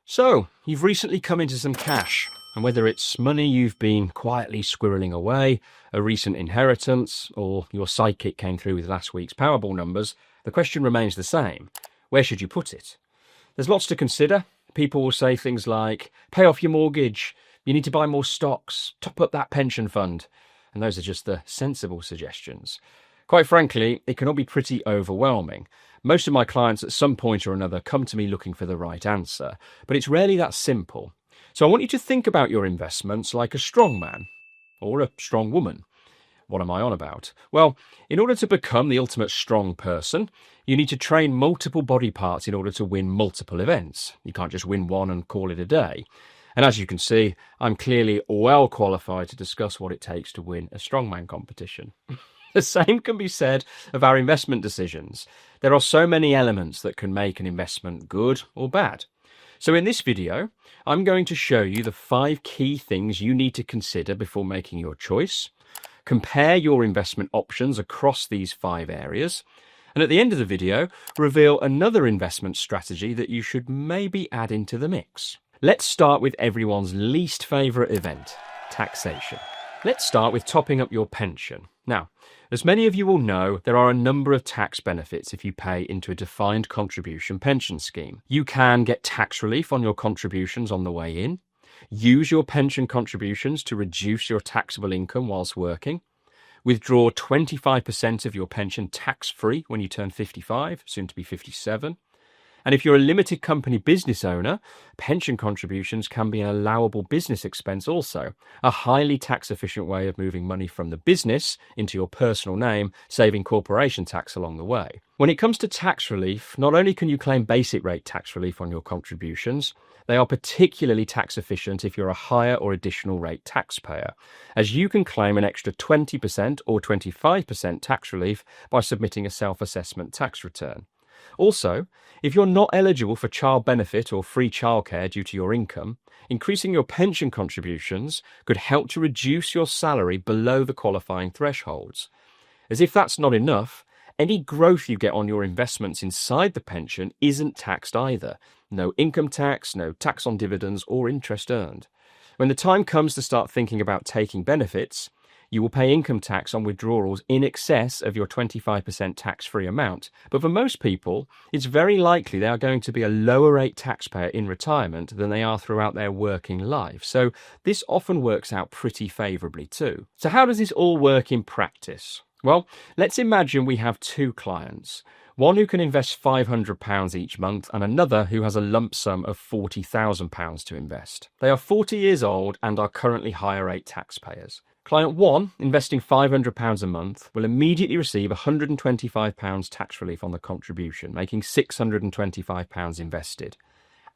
So, you've recently come into some cash, and whether it's money you've been quietly squirreling away, a recent inheritance, or your sidekick came through with last week's Powerball numbers, the question remains the same. Where should you put it? There's lots to consider. People will say things like, pay off your mortgage, you need to buy more stocks, top up that pension fund. And those are just the sensible suggestions. Quite frankly, it can all be pretty overwhelming. Most of my clients at some point or another come to me looking for the right answer, but it's rarely that simple. So I want you to think about your investments like a strong man or a strong woman. What am I on about? Well, in order to become the ultimate strong person, you need to train multiple body parts in order to win multiple events. You can't just win one and call it a day. And as you can see, I'm clearly well qualified to discuss what it takes to win a strongman competition. The same can be said of our investment decisions. There are so many elements that can make an investment good or bad. So in this video, I'm going to show you the 5 key things you need to consider before making your choice, compare your investment options across these 5 areas, and at the end of the video, reveal another investment strategy that you should maybe add into the mix. Let's start with everyone's least favourite event, taxation. Let's start with topping up your pension. Now, as many of you will know, there are a number of tax benefits if you pay into a defined contribution pension scheme. You can get tax relief on your contributions on the way in, use your pension contributions to reduce your taxable income whilst working, withdraw 25% of your pension tax-free when you turn 55, soon to be 57, and if you're a limited company business owner, pension contributions can be an allowable business expense also, a highly tax-efficient way of moving money from the business into your personal name, saving corporation tax along the way. When it comes to tax relief, not only can you claim basic rate tax relief on your contributions, they are particularly tax efficient if you're a higher or additional rate taxpayer, as you can claim an extra 20% or 25% tax relief by submitting a self-assessment tax return. Also, if you're not eligible for child benefit or free childcare due to your income, increasing your pension contributions could help to reduce your salary below the qualifying thresholds. As if that's not enough, any growth you get on your investments inside the pension isn't taxed either. No income tax, no tax on dividends or interest earned. When the time comes to start thinking about taking benefits, you will pay income tax on withdrawals in excess of your 25% tax-free amount. But for most people, it's very likely they are going to be a lower rate taxpayer in retirement than they are throughout their working life. So this often works out pretty favourably too. So how does this all work in practice? Well, let's imagine we have 2 clients. One who can invest £500 each month and another who has a lump sum of £40,000 to invest. They are 40 years old and are currently higher rate taxpayers. Client 1, investing £500 a month, will immediately receive £125 tax relief on the contribution, making £625 invested.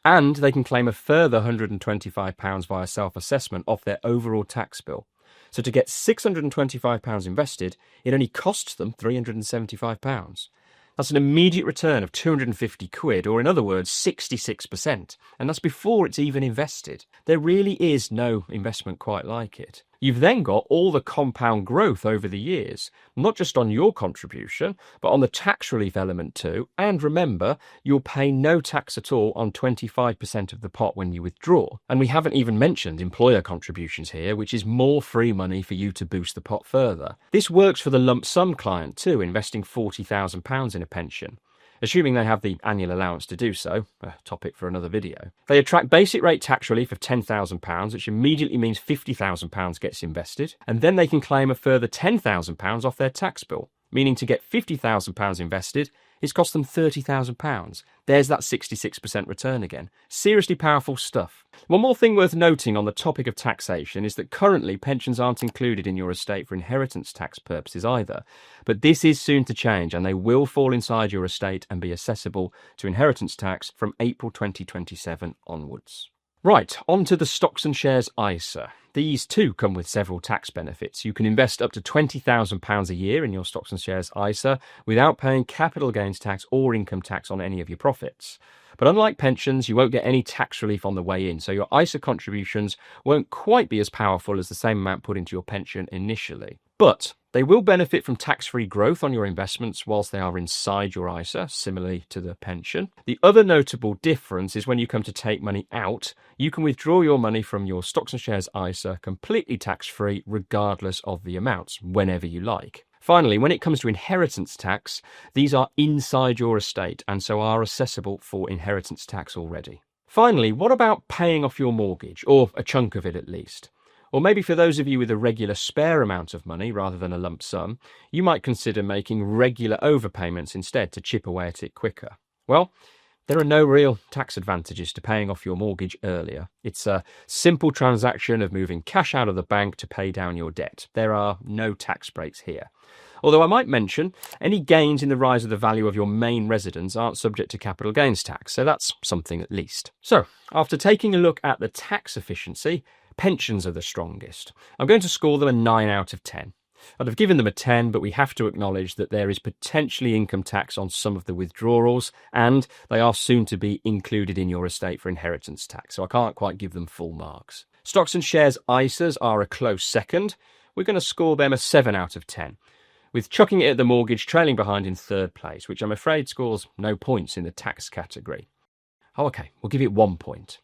And they can claim a further £125 via self-assessment off their overall tax bill. So to get £625 invested, it only costs them £375. That's an immediate return of 250 quid, or in other words, 66%. And that's before it's even invested. There really is no investment quite like it. You've then got all the compound growth over the years, not just on your contribution, but on the tax relief element too. And remember, you'll pay no tax at all on 25% of the pot when you withdraw. And we haven't even mentioned employer contributions here, which is more free money for you to boost the pot further. This works for the lump sum client too, investing £40,000 in a pension, assuming they have the annual allowance to do so, a topic for another video. They attract basic rate tax relief of £10,000, which immediately means £50,000 gets invested, and then they can claim a further £10,000 off their tax bill, meaning to get £50,000 invested, it's cost them £30,000. There's that 66% return again. Seriously powerful stuff. One more thing worth noting on the topic of taxation is that currently pensions aren't included in your estate for inheritance tax purposes either. But this is soon to change and they will fall inside your estate and be accessible to inheritance tax from April 2027 onwards. Right, on to the stocks and shares ISA. These too come with several tax benefits. You can invest up to £20,000 a year in your stocks and shares ISA without paying capital gains tax or income tax on any of your profits. But unlike pensions, you won't get any tax relief on the way in, so your ISA contributions won't quite be as powerful as the same amount put into your pension initially. But They will benefit from tax-free growth on your investments whilst they are inside your ISA, similarly to the pension. The other notable difference is when you come to take money out, you can withdraw your money from your stocks and shares ISA completely tax-free regardless of the amounts, whenever you like. Finally, when it comes to inheritance tax, these are inside your estate and so are assessable for inheritance tax already. Finally, what about paying off your mortgage, or a chunk of it at least? Or maybe for those of you with a regular spare amount of money rather than a lump sum, you might consider making regular overpayments instead to chip away at it quicker. Well, there are no real tax advantages to paying off your mortgage earlier. It's a simple transaction of moving cash out of the bank to pay down your debt. There are no tax breaks here. Although I might mention, any gains in the rise of the value of your main residence aren't subject to capital gains tax, so that's something at least. So, after taking a look at the tax efficiency, pensions are the strongest. I'm going to score them a 9 out of 10. I'd have given them a 10, but we have to acknowledge that there is potentially income tax on some of the withdrawals, and they are soon to be included in your estate for inheritance tax, so I can't quite give them full marks. Stocks and shares ISAs are a close second. We're going to score them a 7 out of 10, with chucking it at the mortgage trailing behind in third place, which I'm afraid scores no points in the tax category. Oh, okay, we'll give it 1 point.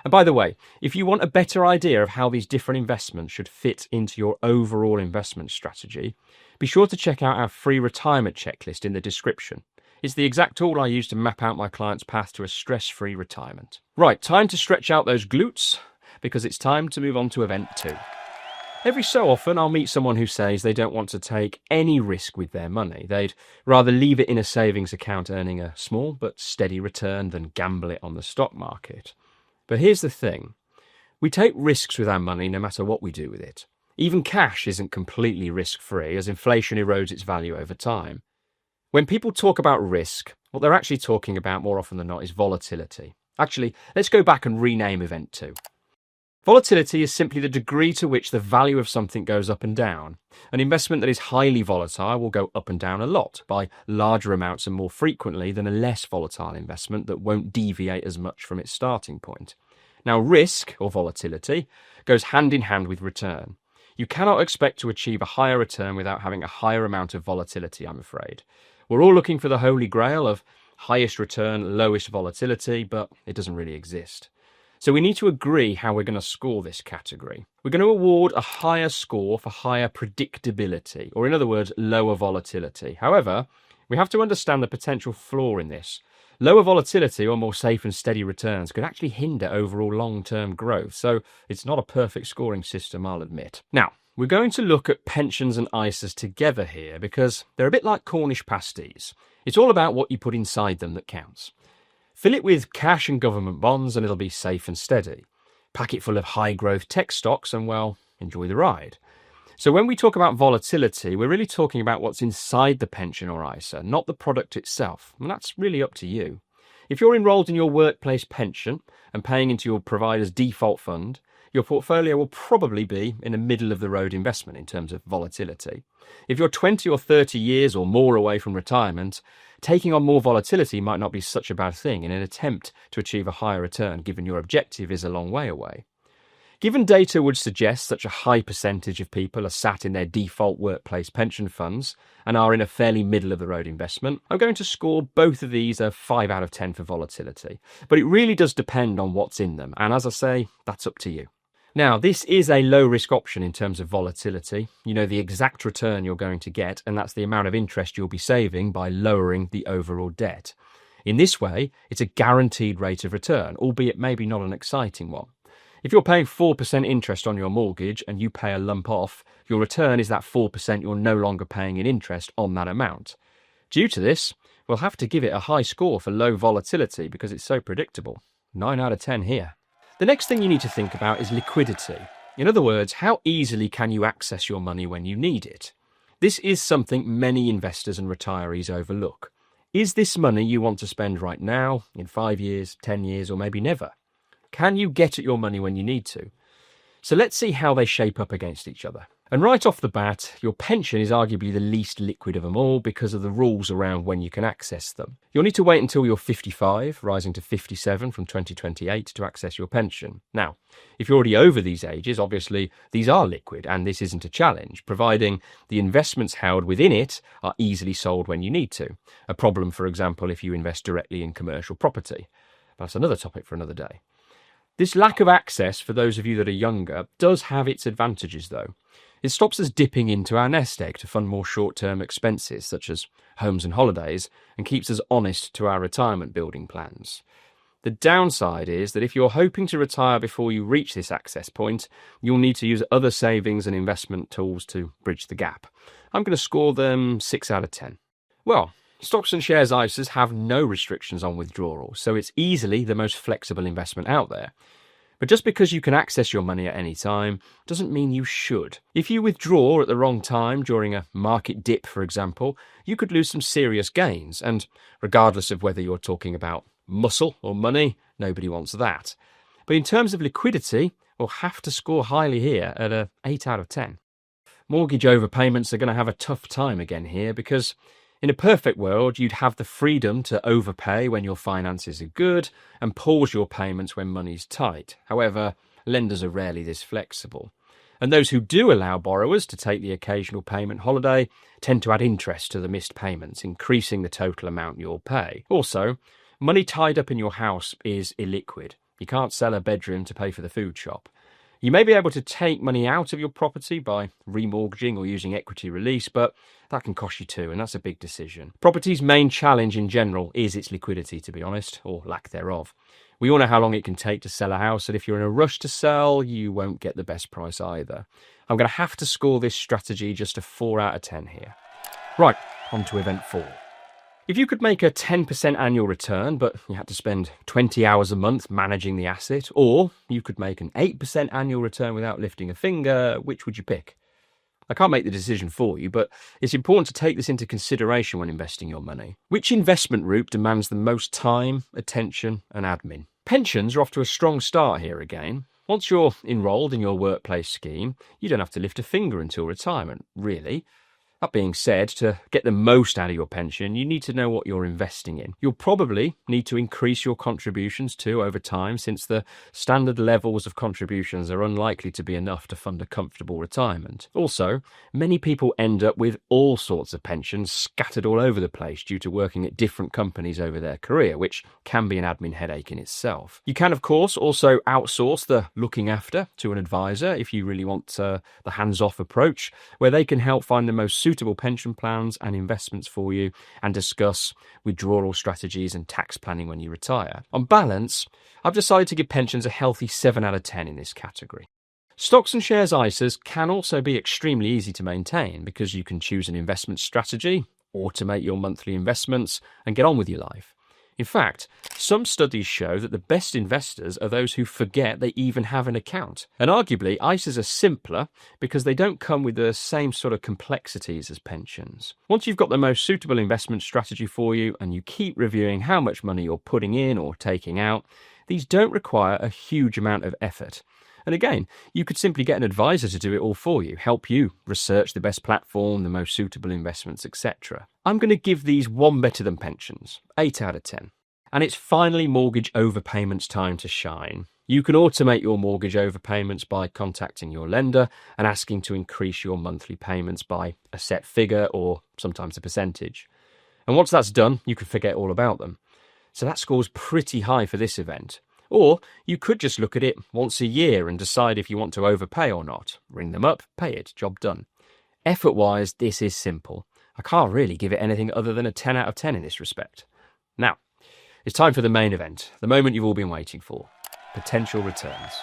And by the way, if you want a better idea of how these different investments should fit into your overall investment strategy, be sure to check out our free retirement checklist in the description. It's the exact tool I use to map out my client's path to a stress-free retirement. Right, time to stretch out those glutes, because it's time to move on to event 2. Every so often I'll meet someone who says they don't want to take any risk with their money. They'd rather leave it in a savings account earning a small but steady return than gamble it on the stock market. But here's the thing. We take risks with our money no matter what we do with it. Even cash isn't completely risk-free as inflation erodes its value over time. When people talk about risk, what they're actually talking about more often than not is volatility. Actually, let's go back and rename event 2. Volatility is simply the degree to which the value of something goes up and down. An investment that is highly volatile will go up and down a lot, by larger amounts and more frequently than a less volatile investment that won't deviate as much from its starting point. Now, risk, or volatility, goes hand in hand with return. You cannot expect to achieve a higher return without having a higher amount of volatility, I'm afraid. We're all looking for the holy grail of highest return, lowest volatility, but it doesn't really exist. So we need to agree how we're going to score this category. We're going to award a higher score for higher predictability, or in other words, lower volatility. However, we have to understand the potential flaw in this. Lower volatility or more safe and steady returns could actually hinder overall long-term growth, so it's not a perfect scoring system, I'll admit. Now, we're going to look at pensions and ISAs together here because they're a bit like Cornish pasties. It's all about what you put inside them that counts. Fill it with cash and government bonds and it'll be safe and steady. Pack it full of high-growth tech stocks and, well, enjoy the ride. So when we talk about volatility, we're really talking about what's inside the pension or ISA, not the product itself. And that's really up to you. If you're enrolled in your workplace pension and paying into your provider's default fund, your portfolio will probably be in a middle-of-the-road investment in terms of volatility. If you're 20 or 30 years or more away from retirement, taking on more volatility might not be such a bad thing in an attempt to achieve a higher return, given your objective is a long way away. Given data would suggest such a high percentage of people are sat in their default workplace pension funds and are in a fairly middle-of-the-road investment, I'm going to score both of these a 5 out of 10 for volatility. But it really does depend on what's in them, and as I say, that's up to you. Now, this is a low-risk option in terms of volatility. You know the exact return you're going to get, and that's the amount of interest you'll be saving by lowering the overall debt. In this way, it's a guaranteed rate of return, albeit maybe not an exciting one. If you're paying 4% interest on your mortgage and you pay a lump off, your return is that 4% you're no longer paying in interest on that amount. Due to this, we'll have to give it a high score for low volatility because it's so predictable. 9 out of 10 here. The next thing you need to think about is liquidity. In other words, how easily can you access your money when you need it? This is something many investors and retirees overlook. Is this money you want to spend right now, in 5 years, 10 years, or maybe never? Can you get at your money when you need to? So let's see how they shape up against each other. And right off the bat, your pension is arguably the least liquid of them all because of the rules around when you can access them. You'll need to wait until you're 55, rising to 57 from 2028 to access your pension. Now, if you're already over these ages, obviously these are liquid and this isn't a challenge, providing the investments held within it are easily sold when you need to. A problem, for example, if you invest directly in commercial property. That's another topic for another day. This lack of access for those of you that are younger does have its advantages though. It stops us dipping into our nest egg to fund more short-term expenses such as homes and holidays and keeps us honest to our retirement building plans. The downside is that if you're hoping to retire before you reach this access point, you'll need to use other savings and investment tools to bridge the gap. I'm going to score them 6 out of 10. Well, stocks and shares ISAs have no restrictions on withdrawal, so it's easily the most flexible investment out there. But just because you can access your money at any time doesn't mean you should. If you withdraw at the wrong time during a market dip, for example, you could lose some serious gains. And regardless of whether you're talking about muscle or money, nobody wants that. But in terms of liquidity, we'll have to score highly here at a 8 out of 10. Mortgage overpayments are going to have a tough time again here because in a perfect world, you'd have the freedom to overpay when your finances are good and pause your payments when money's tight. However, lenders are rarely this flexible. And those who do allow borrowers to take the occasional payment holiday tend to add interest to the missed payments, increasing the total amount you'll pay. Also, money tied up in your house is illiquid. You can't sell a bedroom to pay for the food shop. You may be able to take money out of your property by remortgaging or using equity release, but that can cost you too, and that's a big decision. Property's main challenge in general is its liquidity, to be honest, or lack thereof. We all know how long it can take to sell a house, and if you're in a rush to sell, you won't get the best price either. I'm going to have to score this strategy just a 4 out of 10 here. Right, on to event 4. If you could make a 10% annual return, but you had to spend 20 hours a month managing the asset, or you could make an 8% annual return without lifting a finger, which would you pick? I can't make the decision for you, but it's important to take this into consideration when investing your money. Which investment route demands the most time, attention, and admin? Pensions are off to a strong start here again. Once you're enrolled in your workplace scheme, you don't have to lift a finger until retirement, really. That being said, to get the most out of your pension, you need to know what you're investing in. You'll probably need to increase your contributions too over time, since the standard levels of contributions are unlikely to be enough to fund a comfortable retirement. Also, many people end up with all sorts of pensions scattered all over the place due to working at different companies over their career, which can be an admin headache in itself. You can, of course, also outsource the looking after to an advisor if you really want the hands-off approach, where they can help find the most suitable pension plans and investments for you and discuss withdrawal strategies and tax planning when you retire. On balance, I've decided to give pensions a healthy 7 out of 10 in this category. Stocks and shares ISAs can also be extremely easy to maintain because you can choose an investment strategy, automate your monthly investments, and get on with your life. In fact, some studies show that the best investors are those who forget they even have an account. And arguably, ISAs are simpler because they don't come with the same sort of complexities as pensions. Once you've got the most suitable investment strategy for you and you keep reviewing how much money you're putting in or taking out, these don't require a huge amount of effort. And again, you could simply get an advisor to do it all for you, help you research the best platform, the most suitable investments, etc. I'm going to give these one better than pensions, 8 out of 10. And it's finally mortgage overpayments time to shine. You can automate your mortgage overpayments by contacting your lender and asking to increase your monthly payments by a set figure or sometimes a percentage. And once that's done, you can forget all about them. So that scores pretty high for this event. Or you could just look at it once a year and decide if you want to overpay or not. Ring them up, pay it, job done. Effort-wise, this is simple. I can't really give it anything other than a 10 out of 10 in this respect. Now, it's time for the main event, the moment you've all been waiting for. Potential returns.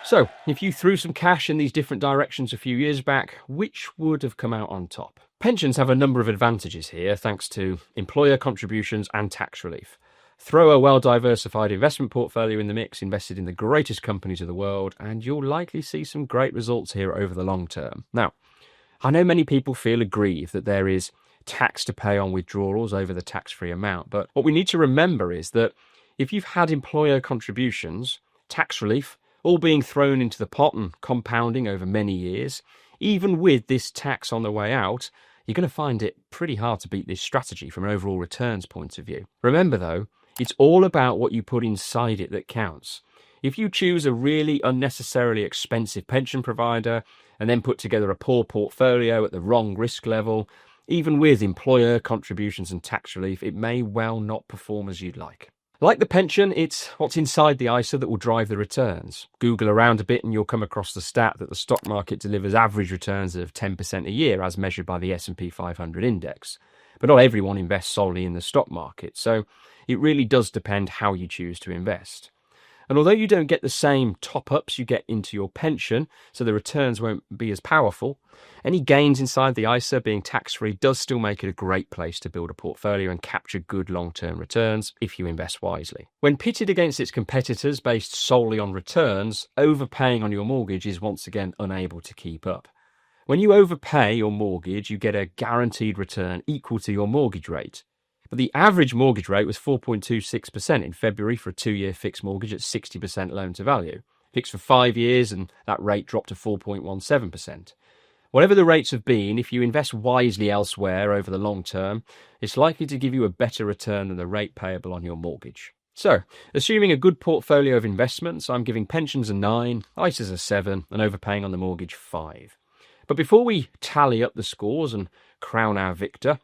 So, if you threw some cash in these different directions a few years back, which would have come out on top? Pensions have a number of advantages here, thanks to employer contributions and tax relief. Throw a well-diversified investment portfolio in the mix, invested in the greatest companies of the world, and you'll likely see some great results here over the long term. Now, I know many people feel aggrieved that there is tax to pay on withdrawals over the tax-free amount, but what we need to remember is that if you've had employer contributions, tax relief, all being thrown into the pot and compounding over many years, Even with this tax on the way out, you're going to find it pretty hard to beat this strategy from an overall returns point of view. Remember though, it's all about what you put inside it that counts. If you choose a really unnecessarily expensive pension provider and then put together a poor portfolio at the wrong risk level, even with employer contributions and tax relief, it may well not perform as you'd like. Like the pension, it's what's inside the ISA that will drive the returns. Google around a bit and you'll come across the stat that the stock market delivers average returns of 10% a year as measured by the S&P 500 index. But not everyone invests solely in the stock market, so it really does depend how you choose to invest. And although you don't get the same top-ups you get into your pension, so the returns won't be as powerful, any gains inside the ISA being tax-free does still make it a great place to build a portfolio and capture good long-term returns if you invest wisely. When pitted against its competitors based solely on returns, overpaying on your mortgage is once again unable to keep up. When you overpay your mortgage, you get a guaranteed return equal to your mortgage rate. But the average mortgage rate was 4.26% in February for a 2-year fixed mortgage at 60% loan to value. Fixed for 5 years and that rate dropped to 4.17%. Whatever the rates have been, if you invest wisely elsewhere over the long term, it's likely to give you a better return than the rate payable on your mortgage. So, assuming a good portfolio of investments, I'm giving pensions a 9, ISAs a 7, and overpaying on the mortgage 5. But before we tally up the scores and crown our victor,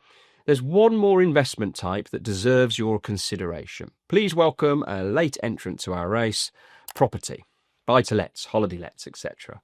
there's one more investment type that deserves your consideration. Please welcome a late entrant to our race, property, buy-to-lets, holiday-lets, etc.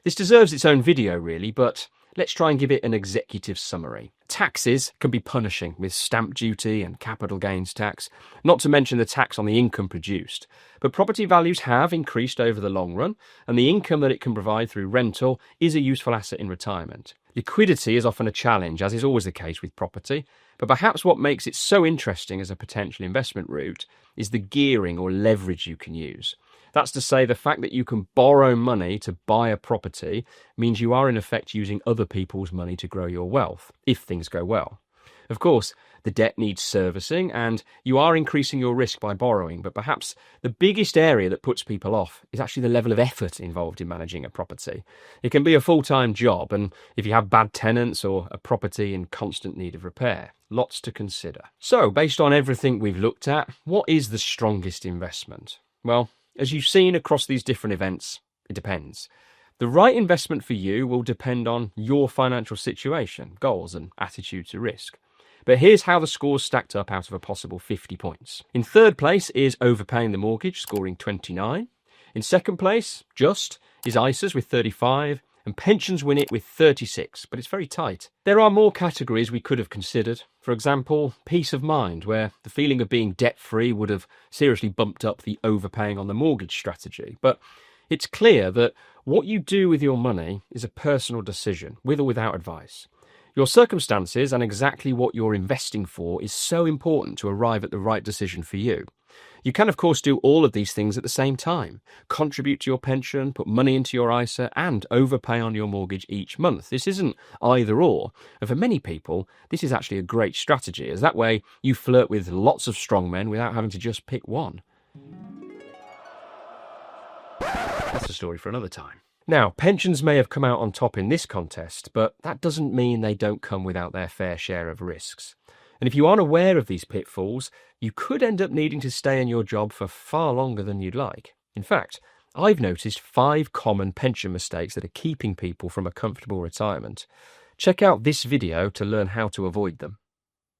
This deserves its own video really, but let's try and give it an executive summary. Taxes can be punishing with stamp duty and capital gains tax, not to mention the tax on the income produced. But property values have increased over the long run, and the income that it can provide through rental is a useful asset in retirement. Liquidity is often a challenge, as is always the case with property, but perhaps what makes it so interesting as a potential investment route is the gearing or leverage you can use. That's to say, the fact that you can borrow money to buy a property means you are in effect using other people's money to grow your wealth, if things go well. Of course, the debt needs servicing and you are increasing your risk by borrowing, but perhaps the biggest area that puts people off is actually the level of effort involved in managing a property. It can be a full-time job, and if you have bad tenants or a property in constant need of repair, lots to consider. So, based on everything we've looked at, what is the strongest investment? Well, as you've seen across these different events, it depends. The right investment for you will depend on your financial situation, goals, and attitude to risk. But here's how the scores stacked up out of a possible 50 points. In third place is overpaying the mortgage, scoring 29. In second place, just, is ISAs with 35, and pensions win it with 36, but it's very tight. There are more categories we could have considered. For example, peace of mind, where the feeling of being debt-free would have seriously bumped up the overpaying on the mortgage strategy. But it's clear that what you do with your money is a personal decision, with or without advice. Your circumstances and exactly what you're investing for is so important to arrive at the right decision for you. You can, of course, do all of these things at the same time. Contribute to your pension, put money into your ISA, and overpay on your mortgage each month. This isn't either or. And for many people, this is actually a great strategy, as that way you flirt with lots of strongmen without having to just pick one. That's a story for another time. Now, pensions may have come out on top in this contest, but that doesn't mean they don't come without their fair share of risks. And if you aren't aware of these pitfalls, you could end up needing to stay in your job for far longer than you'd like. In fact, I've noticed 5 common pension mistakes that are keeping people from a comfortable retirement. Check out this video to learn how to avoid them.